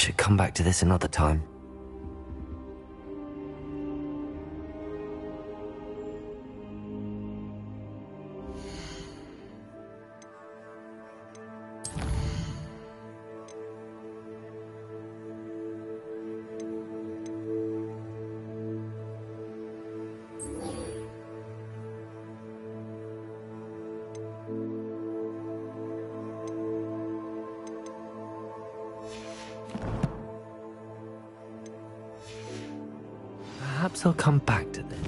should come back to this another time. Perhaps I'll come back to this.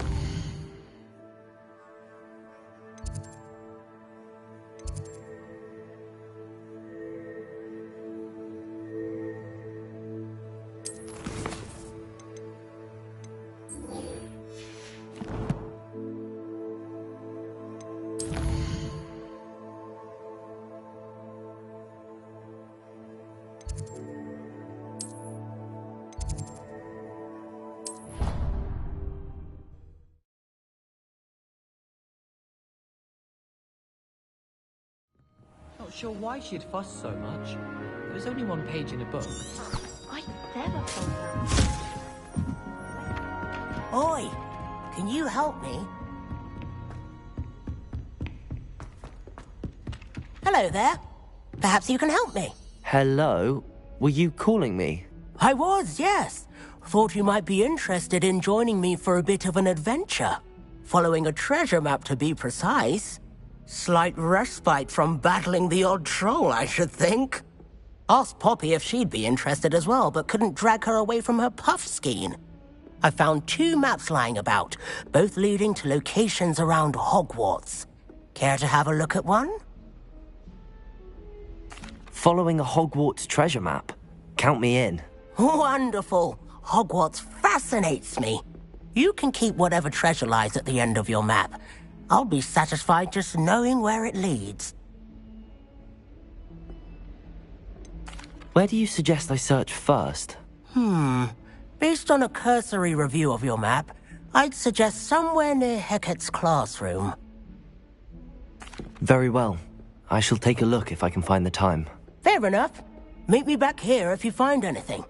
Not sure why she'd fuss so much. There was only one page in a book. I never thought that. Oi! Can you help me? Hello there. Perhaps you can help me. Hello? Were you calling me? I was, yes. Thought you might be interested in joining me for a bit of an adventure. Following a treasure map, to be precise. Slight respite from battling the odd troll, I should think. Asked Poppy if she'd be interested as well, but couldn't drag her away from her puff skein. I found 2 maps lying about, both leading to locations around Hogwarts. Care to have a look at one? Following a Hogwarts treasure map? Count me in. Wonderful. Hogwarts fascinates me. You can keep whatever treasure lies at the end of your map. I'll be satisfied just knowing where it leads. Where do you suggest I search first? Based on a cursory review of your map, I'd suggest somewhere near Hecat's classroom. Very well. I shall take a look if I can find the time. Fair enough. Meet me back here if you find anything.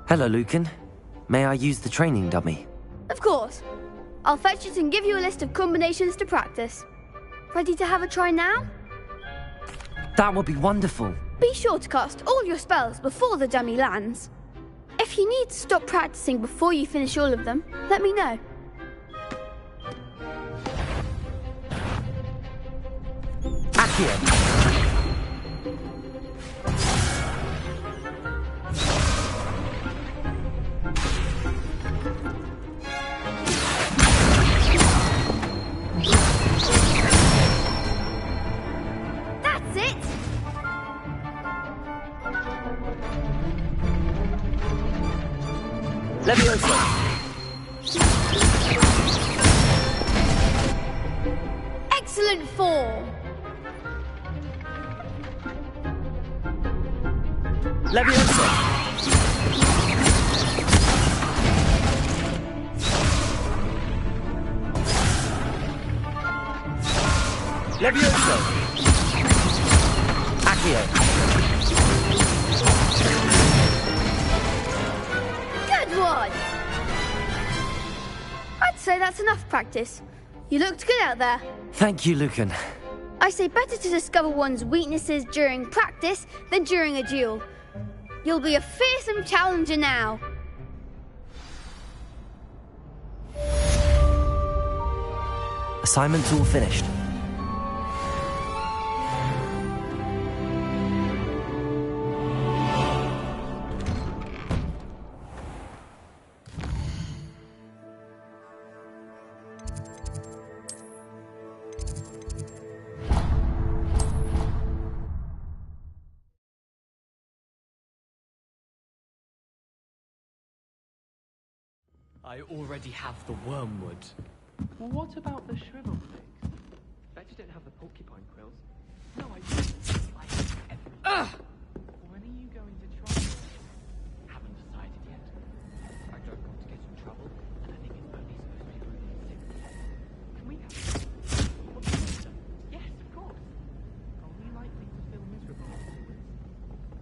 Hello, Lucan. May I use the training dummy? Of course. I'll fetch it and give you a list of combinations to practice. Ready to have a try now? That would be wonderful. Be sure to cast all your spells before the dummy lands. If you need to stop practicing before you finish all of them, let me know. Accio! That's it! Leviosa! Excellent form! Leviosa! Leviosa! Accio! Good one! I'd say that's enough practice. You looked good out there. Thank you, Lucan. I say better to discover one's weaknesses during practice than during a duel. You'll be a fearsome challenger now. Assignment's all finished. I already have the wormwood. Well, what about the shriveled things? Bet you don't have the porcupine quills. No, I don't. Like everything. When are you going to try it? Haven't decided yet. I don't want to get in trouble, and I think it's only supposed to be brewed in 6 years. Can we have it? What do you want them? Yes, of course. Are we likely to feel miserable afterwards?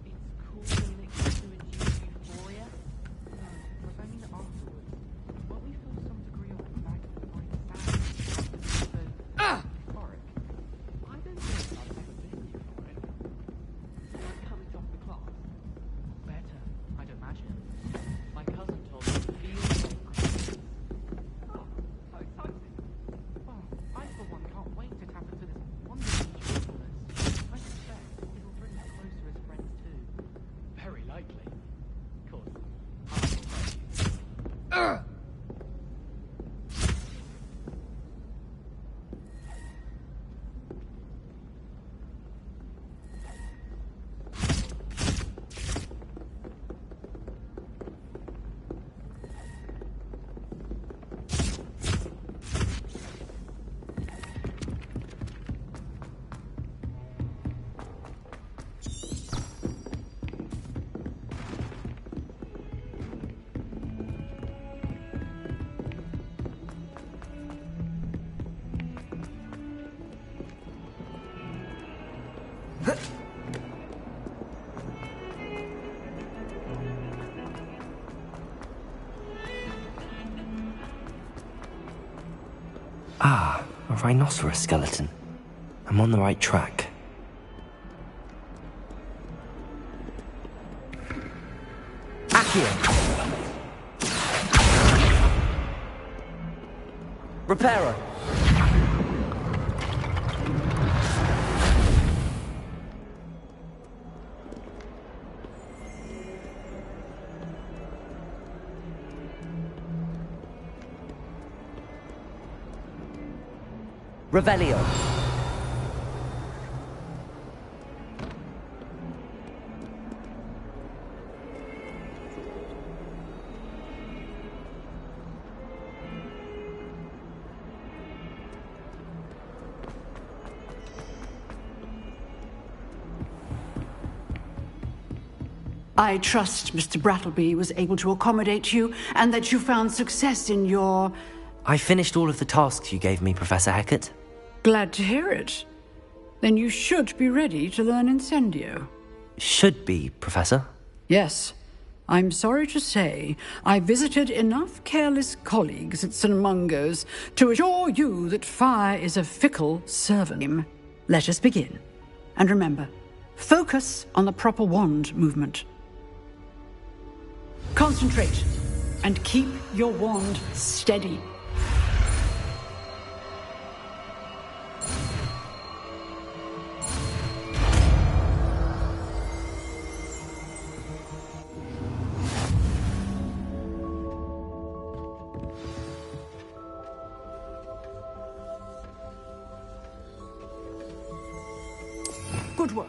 It's cool elixir to induce euphoria? No, but I mean afterwards. Won't we feel some degree of magnified sadness? Euphoric? I don't think I've ever been euphoric. Like how it's off the class? Better, I'd imagine. My cousin told me it feels like Christmas. Oh, so exciting. Well, I for one can't wait to tap into this wonderful joyfulness. I suspect it'll bring us closer as friends too. Very likely. Of course, I'll tell you. Ah, a rhinoceros skeleton. I'm on the right track. Accio! Reparo! Revelio. I trust Mr. Brattleby was able to accommodate you, and that you found success in your... I finished all of the tasks you gave me, Professor Hackett. Glad to hear it. Then you should be ready to learn Incendio. Should be, Professor. Yes. I'm sorry to say, I visited enough careless colleagues at St. Mungo's to assure you that fire is a fickle servant. Let us begin. And remember, focus on the proper wand movement. Concentrate, and keep your wand steady. Good work.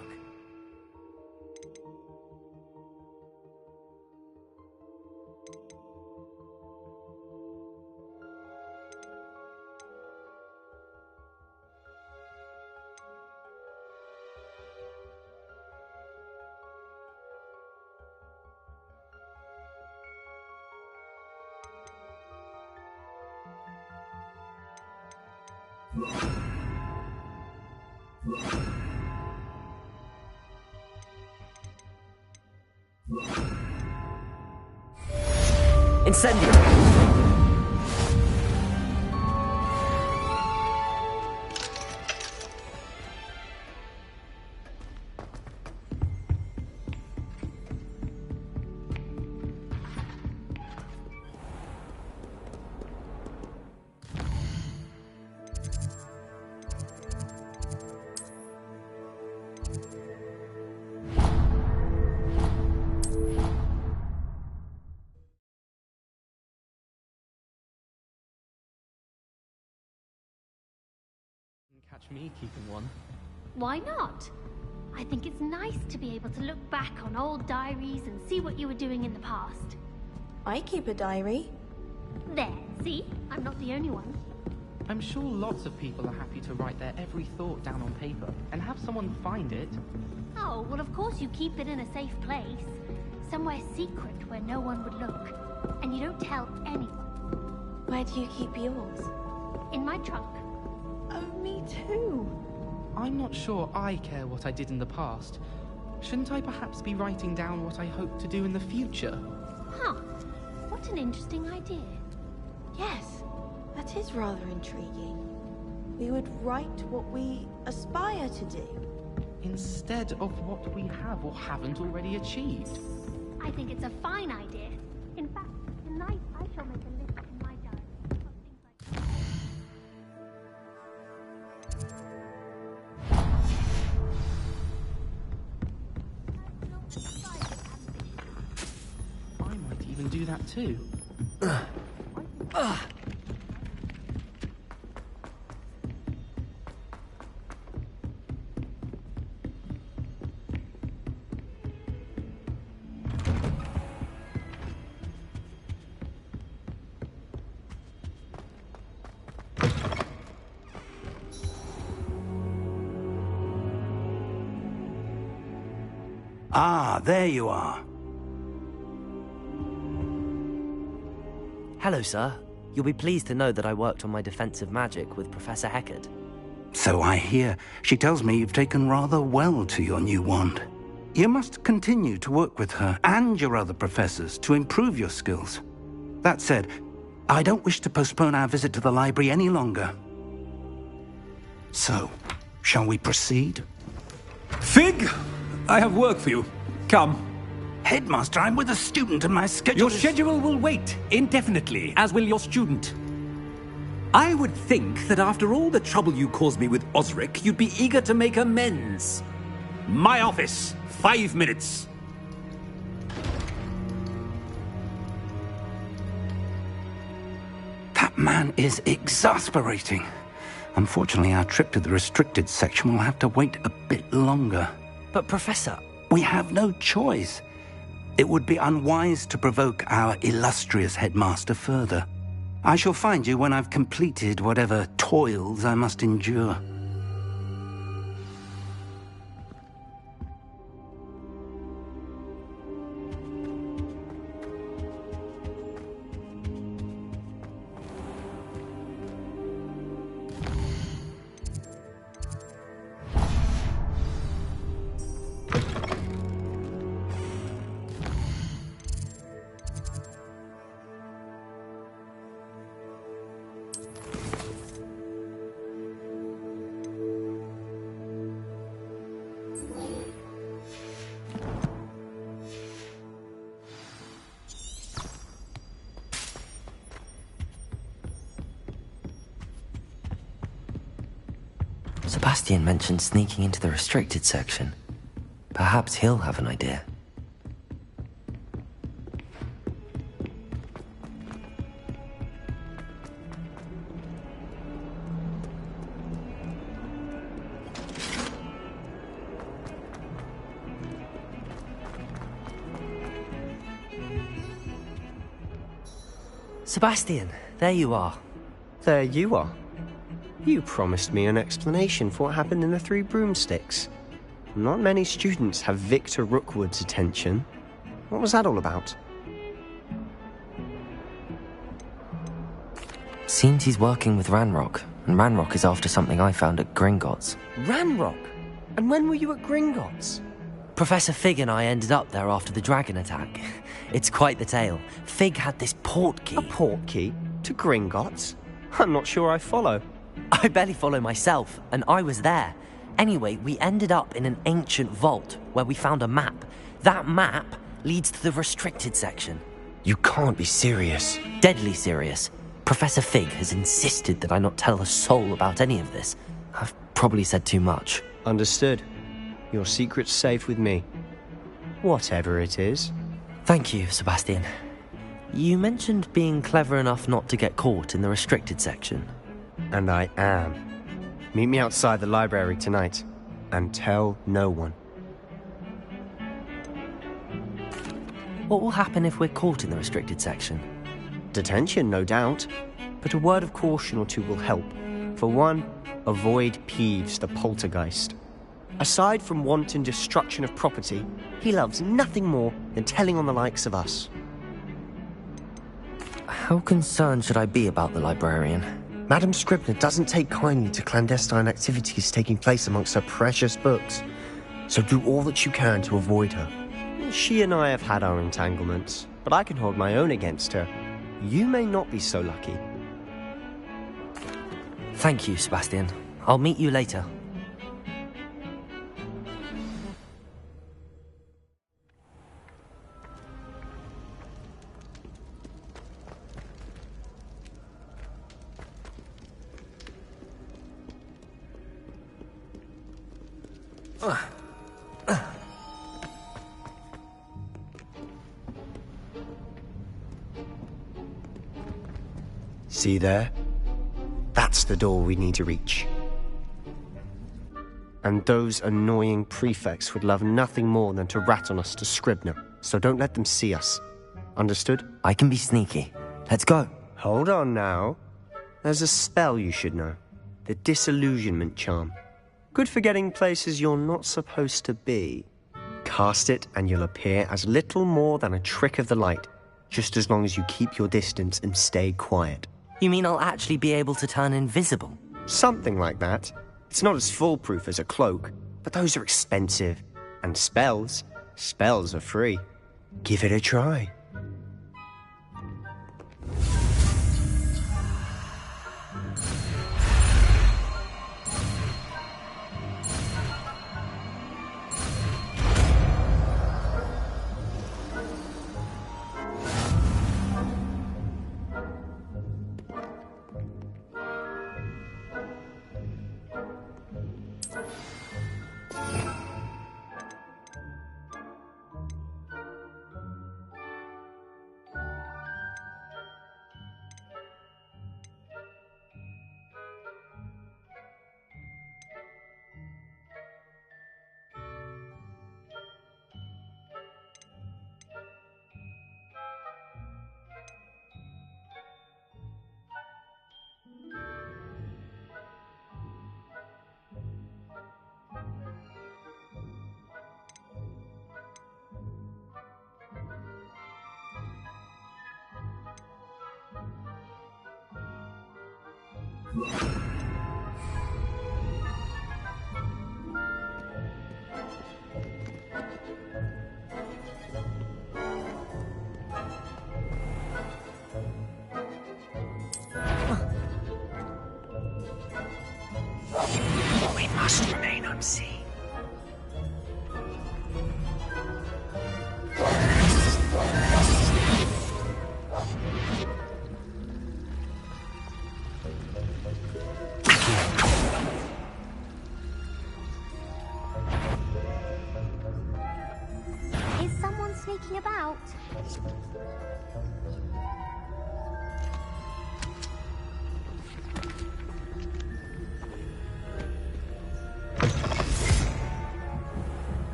Incendio! Catch me keeping one. Why not? I think it's nice to be able to look back on old diaries and see what you were doing in the past. I keep a diary. There, see? I'm not the only one. I'm sure lots of people are happy to write their every thought down on paper and have someone find it. Oh, well of course you keep it in a safe place. Somewhere secret where no one would look. And you don't tell anyone. Where do you keep yours? In my trunk. Oh, me too. I'm not sure I care what I did in the past. Shouldn't I perhaps be writing down what I hope to do in the future? Huh. What an interesting idea. Yes, that is rather intriguing. We would write what we aspire to do. Instead of what we have or haven't already achieved. I think it's a fine idea. In fact, tonight I shall make a list in my diary of things like... I might even do that too. Ah, there you are. Hello, sir. You'll be pleased to know that I worked on my defensive magic with Professor Heckard. So I hear. She tells me you've taken rather well to your new wand. You must continue to work with her and your other professors to improve your skills. That said, I don't wish to postpone our visit to the library any longer. So, shall we proceed? Fig! I have work for you. Come. Headmaster, I'm with a student and my schedule Your schedule will wait indefinitely, as will your student. I would think that after all the trouble you caused me with Osric, you'd be eager to make amends. My office. 5 minutes. That man is exasperating. Unfortunately, our trip to the restricted section will have to wait a bit longer. But, Professor... We have no choice. It would be unwise to provoke our illustrious headmaster further. I shall find you when I've completed whatever toils I must endure. Sebastian mentioned sneaking into the restricted section. Perhaps he'll have an idea. Sebastian, there you are. There you are. You promised me an explanation for what happened in the Three Broomsticks. Not many students have Victor Rookwood's attention. What was that all about? Seems he's working with Ranrock And Ranrock is after something I found at Gringotts. Ranrock? And when were you at Gringotts? Professor Fig and I ended up there after the dragon attack. It's quite the tale. Fig had this port key. A port key? To Gringotts? I'm not sure I follow. I barely follow myself, and I was there. Anyway, we ended up in an ancient vault where we found a map. That map leads to the restricted section. You can't be serious. Deadly serious. Professor Fig has insisted that I not tell a soul about any of this. I've probably said too much. Understood. Your secret's safe with me. Whatever it is. Thank you, Sebastian. You mentioned being clever enough not to get caught in the restricted section. And I am. Meet me outside the library tonight. And tell no one. What will happen if we're caught in the restricted section? Detention, no doubt. But a word of caution or two will help. For one, avoid Peeves, the poltergeist. Aside from wanton destruction of property, he loves nothing more than telling on the likes of us. How concerned should I be about the librarian? Madame Scribner doesn't take kindly to clandestine activities taking place amongst her precious books, so do all that you can to avoid her. She and I have had our entanglements, but I can hold my own against her. You may not be so lucky. Thank you, Sebastian. I'll meet you later. See there? That's the door we need to reach. And those annoying prefects would love nothing more than to rat on us to Scribner, so don't let them see us. Understood? I can be sneaky. Let's go. Hold on now. There's a spell you should know. The Disillusionment Charm. Good for getting places you're not supposed to be. Cast it and you'll appear as little more than a trick of the light, just as long as you keep your distance and stay quiet. You mean I'll actually be able to turn invisible? Something like that. It's not as foolproof as a cloak, but those are expensive. And spells are free. Give it a try. We must remain unseen. Is someone sneaking about?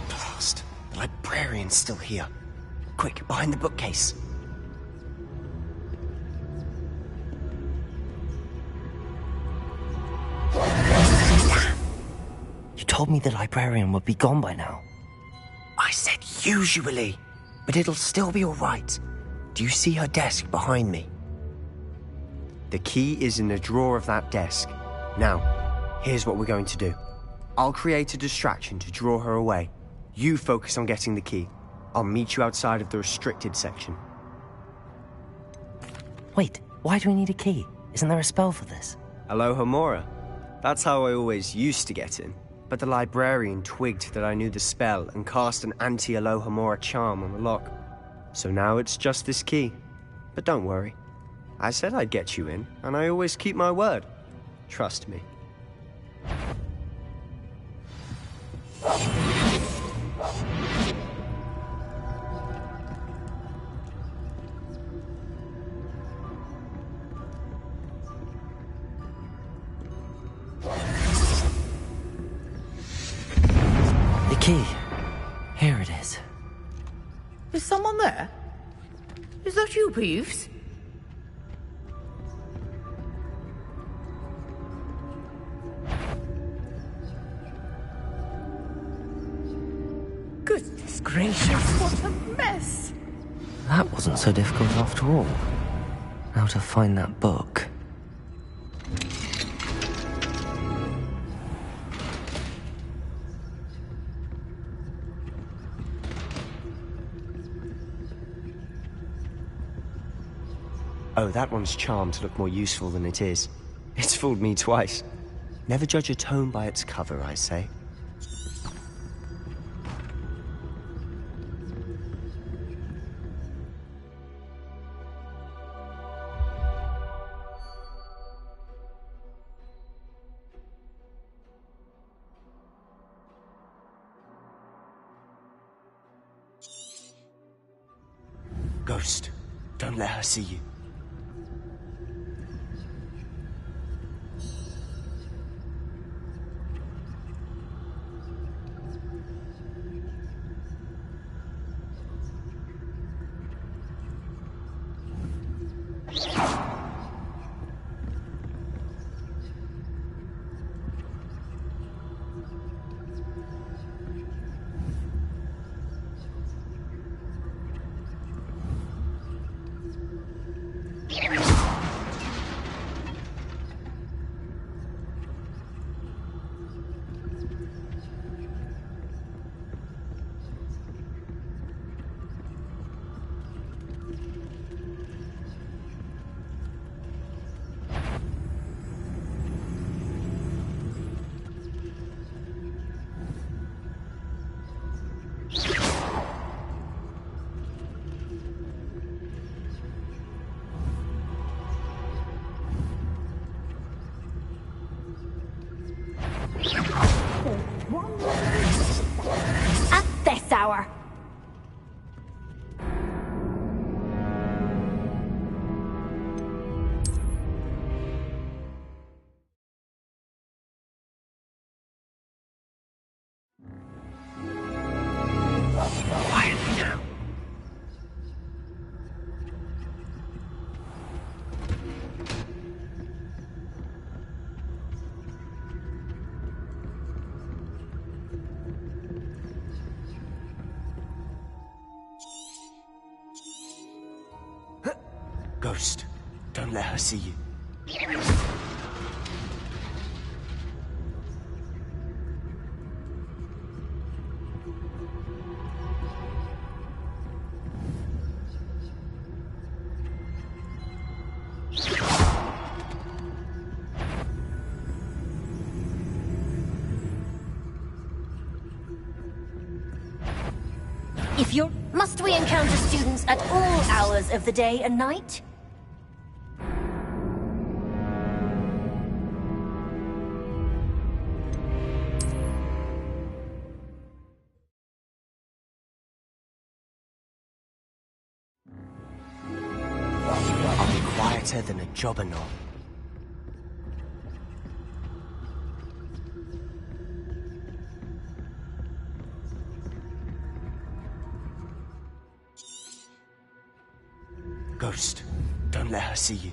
Blast. The librarian's still here. Quick, behind the bookcase. You told me the librarian would be gone by now. I said usually, but it'll still be all right. Do you see her desk behind me? The key is in the drawer of that desk. Now, here's what we're going to do. I'll create a distraction to draw her away. You focus on getting the key. I'll meet you outside of the restricted section. Wait, why do we need a key? Isn't there a spell for this? Alohomora. That's how I always used to get in. But the librarian twigged that I knew the spell and cast an anti-Alohomora charm on the lock. So now it's just this key. But don't worry. I said I'd get you in, and I always keep my word. Trust me. The key. Here it is. Is someone there? Is that you, Peeves? Goodness gracious, what a mess! That wasn't so difficult after all. Now to find that book. Oh, that one's charmed to look more useful than it is. It's fooled me twice. Never judge a tome by its cover, I say. Ghost, don't let her see you. At this hour. Quietly now. Ghost, don't let her see you. If you're... Must we encounter students at all hours of the day and night? I'll be quieter than a jobberknoll. Ghost, don't let her see you.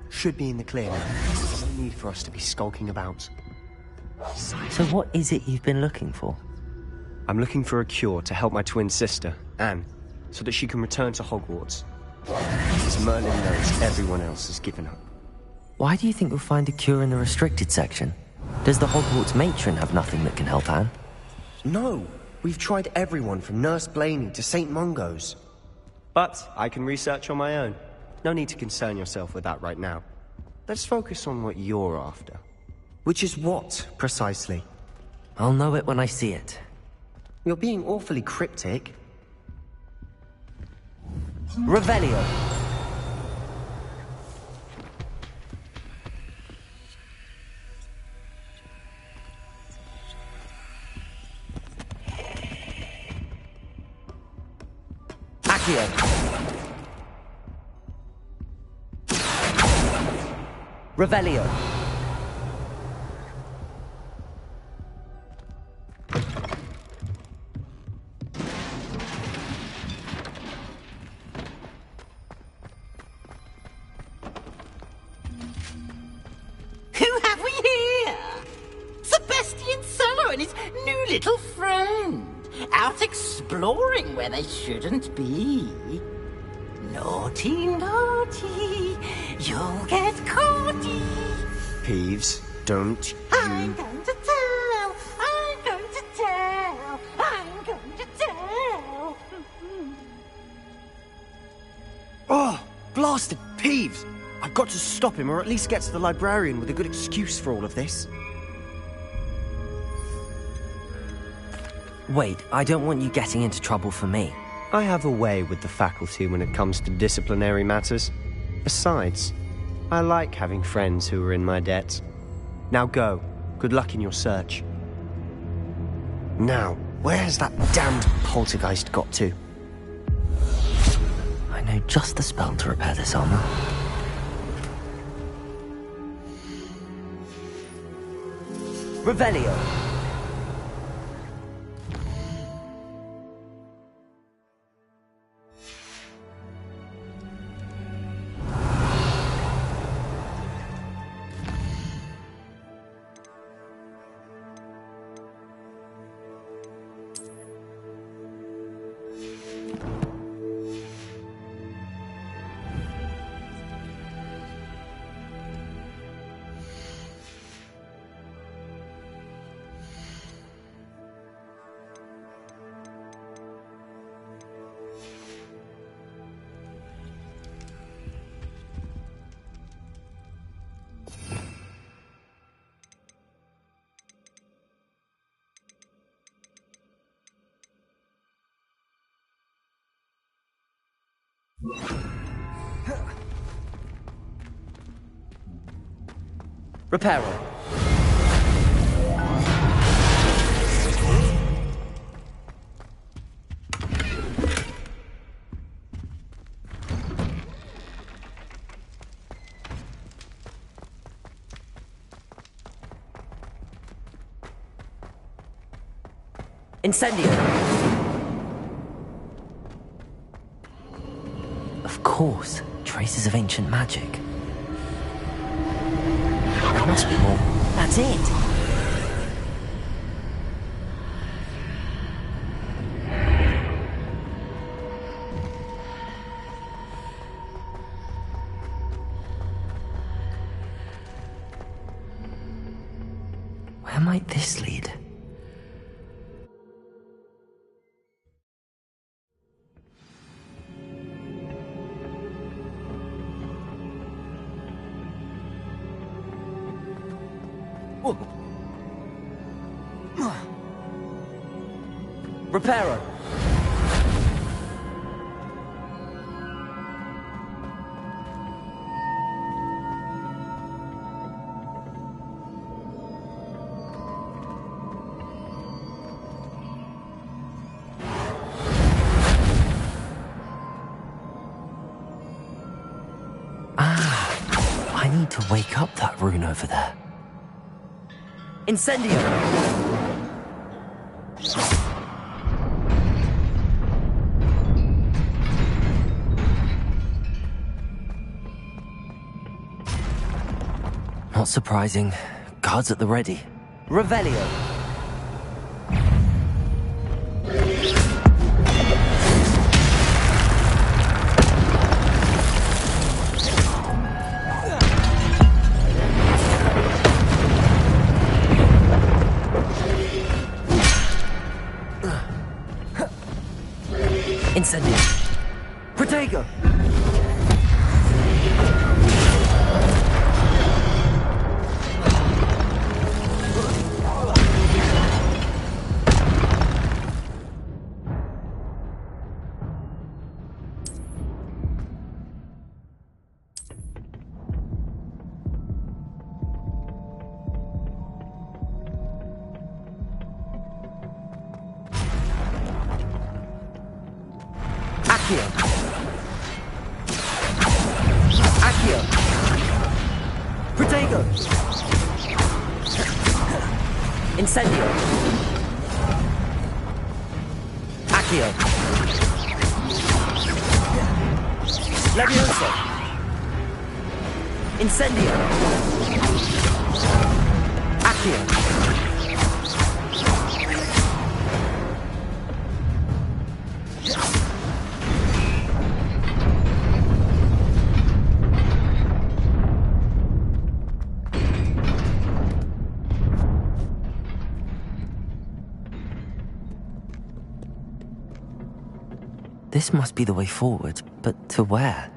Should be in the clear now. There's no need for us to be skulking about. So what is it you've been looking for? I'm looking for a cure to help my twin sister, Anne, so that she can return to Hogwarts. As Merlin knows, everyone else has given up. Why do you think we'll find a cure in the restricted section? Does the Hogwarts matron have nothing that can help Anne? No! We've tried everyone from Nurse Blaney to St. Mungo's. But I can research on my own. No need to concern yourself with that right now. Let's focus on what you're after. Which is what, precisely? I'll know it when I see it. You're being awfully cryptic. Revelio. Accio. Revelio. Who have we here? Sebastian Sallow and his new little friend. Out exploring where they shouldn't be. Naughty, naughty, you'll get caughty. Peeves, don't you... I'm going to tell, I'm going to tell, I'm going to tell. Oh, blasted Peeves! I've got to stop him, or at least get to the librarian with a good excuse for all of this. Wait, I don't want you getting into trouble for me. I have a way with the faculty when it comes to disciplinary matters. Besides, I like having friends who are in my debt. Now go. Good luck in your search. Now, where has that damned poltergeist got to? I know just the spell to repair this armor. Revelio. Reparo. Incendio. Of course, traces of ancient magic. There must be more. That's it! Where might this lead? Reparo. I need to wake up that rune over there. Incendio! Not surprising. Guards at the ready. Revelio. Incendio. Protego. Accio. Protego. Incendio. Accio. Levioso. Incendio. Accio. This must be the way forward, but to where?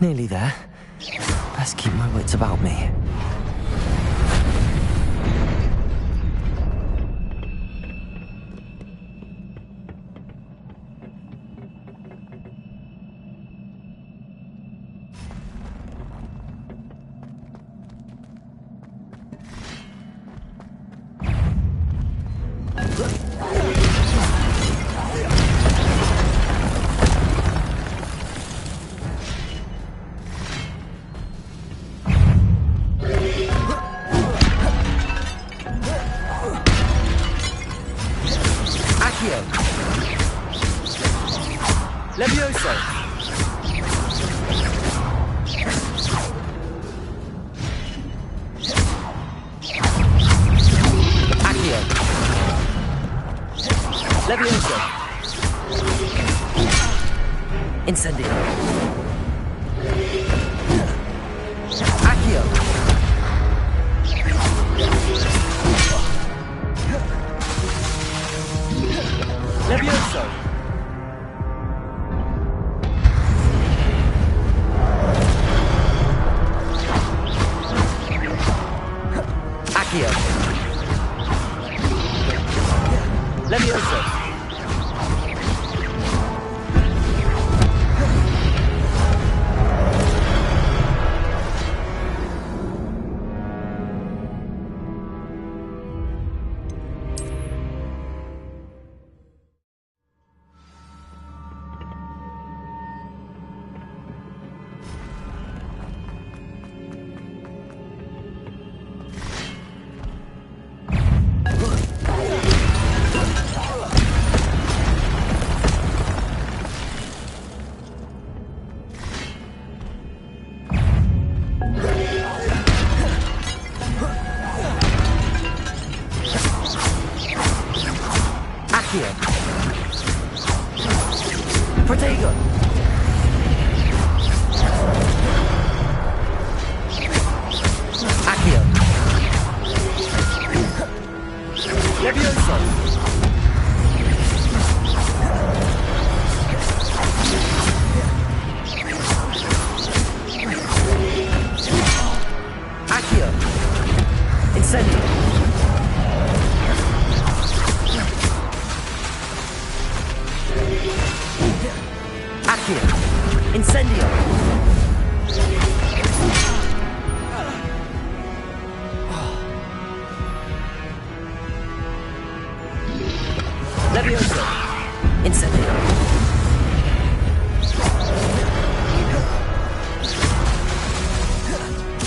Nearly there. Best keep my wits about me. Levioso. Accio. Levioso. Incendio. Accio. Levioso. Accio. Levioso. Protego. Accio. Levioso. Accio. Incendio. Accio! Incendio! Levioso! Incendio!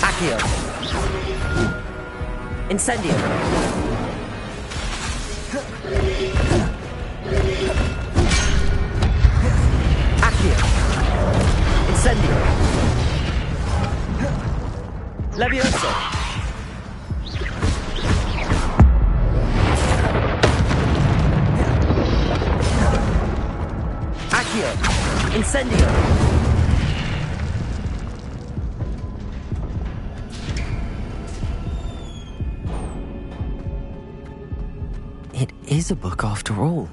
Accio! Incendio! Accio! Incendio! Levioso! Accio! Incendio! It is a book after all.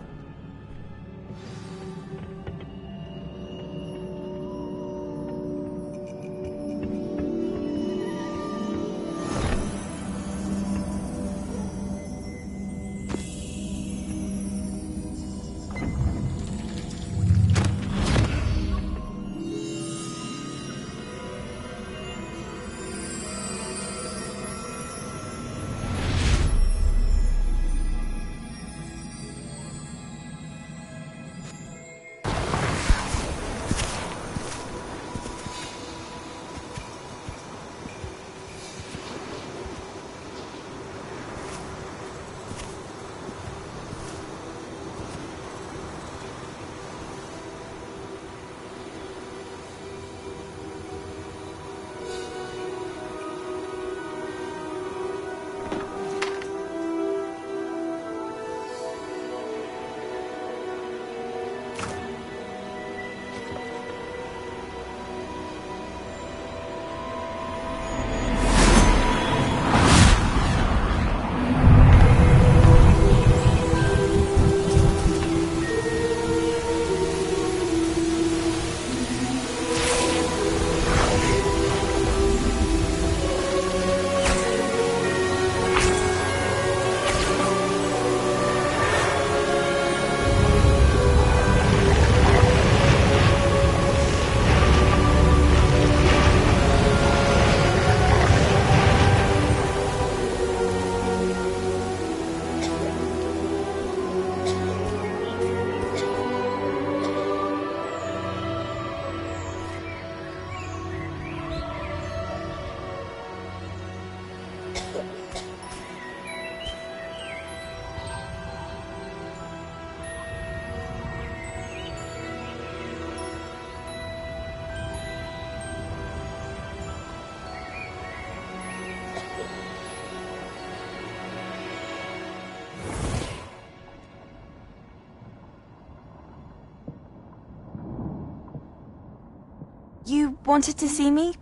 You wanted to see me?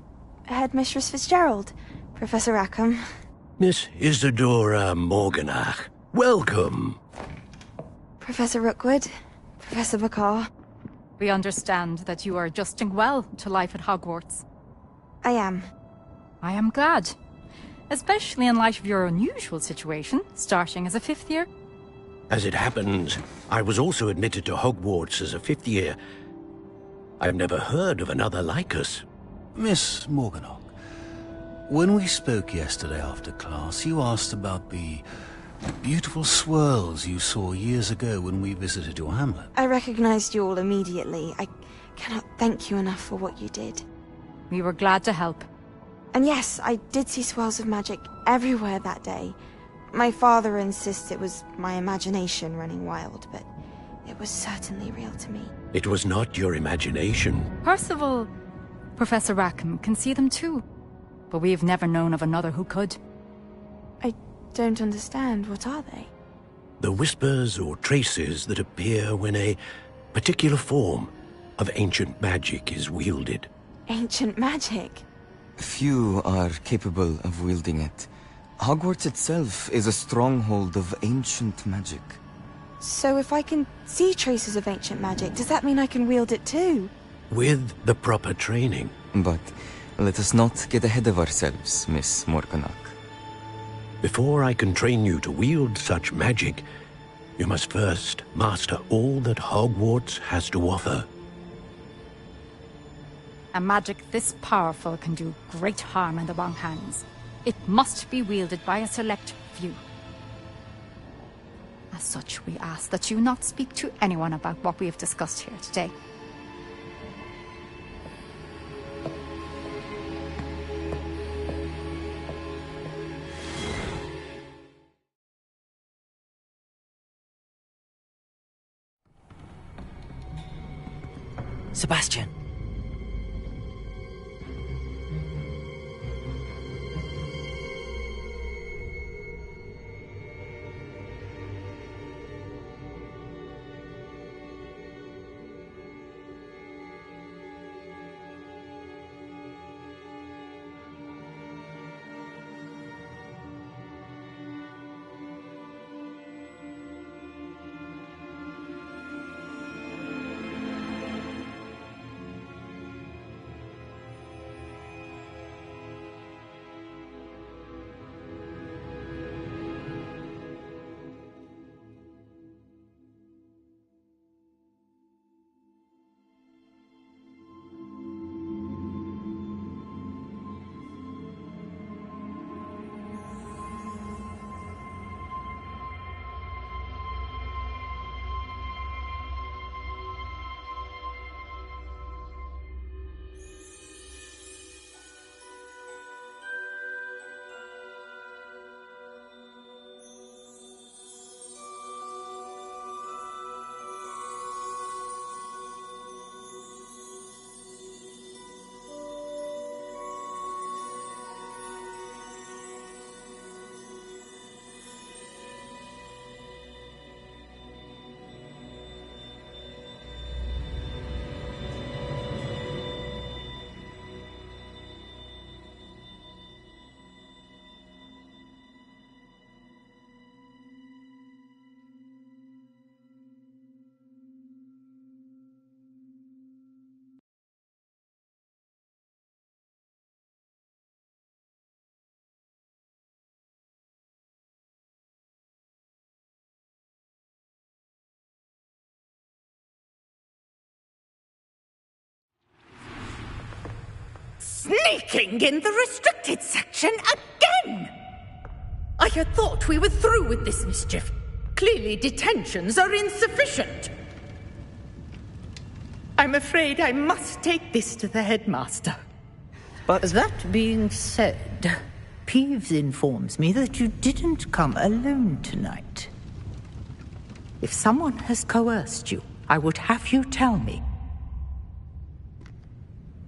Headmistress Fitzgerald? Professor Rackham? Miss Isadora Morganach, welcome. Professor Rookwood? Professor Bakar? We understand that you are adjusting well to life at Hogwarts. I am. I am glad. Especially in light of your unusual situation, starting as a 5th year. As it happens, I was also admitted to Hogwarts as a 5th year. I've never heard of another like us. Miss Morganach, when we spoke yesterday after class, you asked about the beautiful swirls you saw years ago when we visited your hamlet. I recognized you all immediately. I cannot thank you enough for what you did. We were glad to help. And yes, I did see swirls of magic everywhere that day. My father insists it was my imagination running wild, but it was certainly real to me. It was not your imagination. Percival, Professor Rackham can see them too. But we have never known of another who could. I don't understand. What are they? The whispers or traces that appear when a particular form of ancient magic is wielded. Ancient magic? Few are capable of wielding it. Hogwarts itself is a stronghold of ancient magic. So if I can see traces of ancient magic, does that mean I can wield it too? With the proper training. But let us not get ahead of ourselves, Miss Morganach. Before I can train you to wield such magic, you must first master all that Hogwarts has to offer. A magic this powerful can do great harm in the wrong hands. It must be wielded by a select few. As such, we ask that you not speak to anyone about what we have discussed here today. Sebastian. Sneaking in the restricted section again! I had thought we were through with this mischief. Clearly detentions are insufficient. I'm afraid I must take this to the headmaster. But that being said, Peeves informs me that you didn't come alone tonight. If someone has coerced you, I would have you tell me.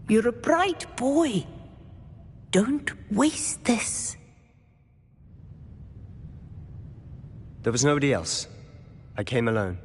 You're a bright boy. Don't waste this. There was nobody else. I came alone.